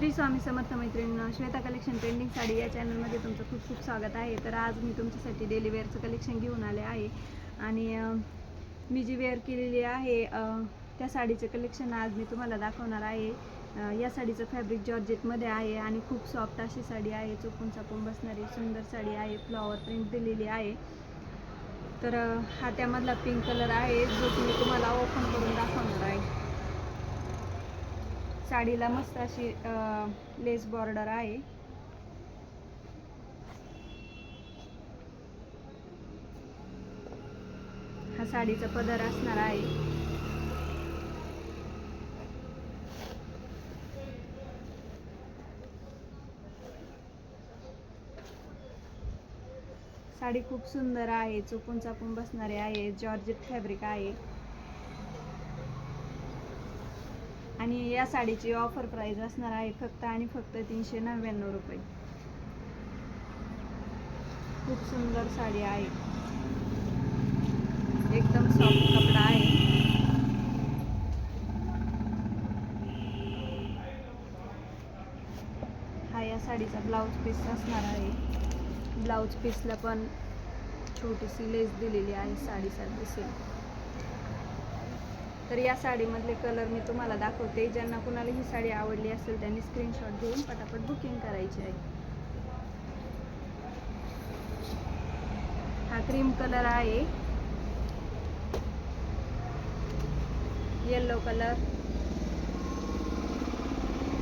श्री स्वामी समर्थ मैत्रिणींनो, Shweta collection trending sari या चॅनलमध्ये तुमचं खूप खूप स्वागत आहे. तर आज मी तुमच्यासाठी डेली वेअरचं कलेक्शन घेऊन आले आहे आणि मी जी वेअर केलेली आहे त्या साडीचं कलेक्शन आज मी तुम्हाला दाखवणार आहे. या साडीचं फॅब्रिक जॉर्जेटमध्ये आहे आणि खूप सॉफ्ट अशी साडी आहे. चोपून चापून बसणारी सुंदर साडी आहे. फ्लॉवर प्रिंट दिलेली आहे. तर हा त्यामधला पिंक कलर आहे जो मी तुम्हाला ओपन करून दाखवणार आहे. साडीला मस्त अशी लेस बॉर्डर आहे. हा साडीचा पदर असणार आहे. साडी खूप सुंदर आहे. चोपून चापून बसणारे आहे. जॉर्जेट फॅब्रिक आहे आणि या साडीची ऑफर प्राइस असणार आहे फक्त आणि फक्त 399 रुपये. खूप सुंदर साडी आहे. एकदम सॉफ्ट कपडा आहे. हा या साडीचा ब्लाउज पीस असणार आहे. ब्लाउज पीसला पण छोटीशी लेस दिलेली आहे. साडीसारखी दिसेल. तर या साडीमधले कलर मी तुम्हाला दाखवते. ज्यांना कुणाला ही साडी आवडली असेल त्यांनी स्क्रीनशॉट घेऊन पटापट बुकिंग करायची आहे. हा क्रीम कलर आहे. येलो कलर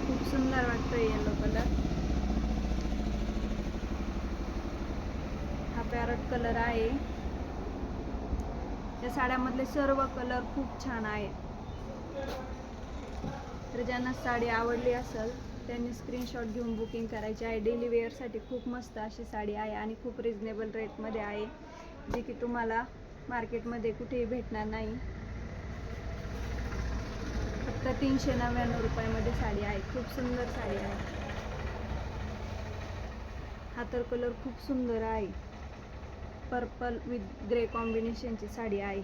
खूप सुंदर वाटतोय. येलो कलर हा पॅरट कलर आहे. या साड्यामधले सर्व कलर खूप छान आहेत. तर ज्यांना साडी आवडली असेल त्यांनी स्क्रीनशॉट घेऊन बुकिंग करायची आहे. डेली वेअरसाठी खूप मस्त अशी साडी आहे आणि खूप रिजनेबल रेटमध्ये आहे, जी की तुम्हाला मार्केटमध्ये कुठेही भेटणार नाही. फक्त 399 रुपयामध्ये साडी आहे. खूप सुंदर साडी आहे. हा तर कलर खूप सुंदर आहे. पर्पल विथ ग्रे कॉम्बिनेशनची साडी आहे.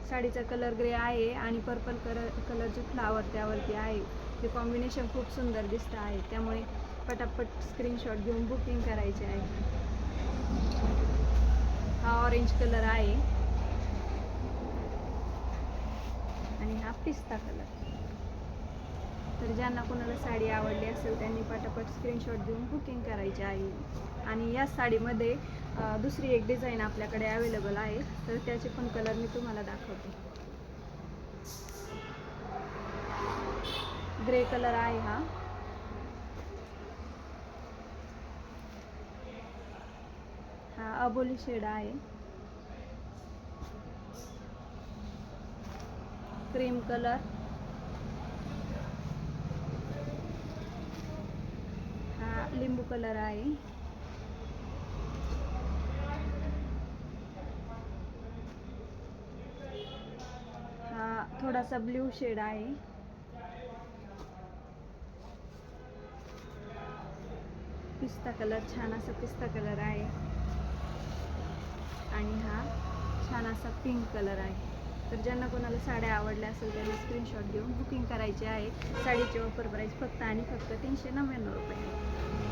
साडीचा कलर ग्रे आहे आणि पर्पल कलरचे फ्लावर त्यावरती आहे. ते कॉम्बिनेशन खूप सुंदर दिसतं आहे. त्यामुळे पटापट स्क्रीनशॉट घेऊन बुकिंग करायचे आहे. हा ऑरेंज कलर आहे आणि हा पिस्ता कलर. तर ज्यांना कोणाला साडी आवडली असेल त्यांनी पटापट स्क्रीनशॉट घेऊन बुकिंग करायचे आहे. आणि या साडीमध्ये दुसरी एक डिझाईन आपल्याकडे अवेलेबल आहे. तर त्याचे पण कलर मी तुम्हाला दाखवते. ग्रे कलर आहे. हा अबोली शेड आहे. क्रीम कलर, हा लिंबू कलर आहे. हा थोडासा ब्ल्यू शेड आहे. पिस्ता कलर, छान असा पिस्ता कलर आहे. आणि हा छान असा पिंक कलर आहे. तर ज्यांना कोणाला साड्या आवडल्या असेल त्यांनी स्क्रीनशॉट घेऊन बुकिंग करायची आहे. साडीची ऑफर प्राइस फक्त आणि फक्त 399 रुपये.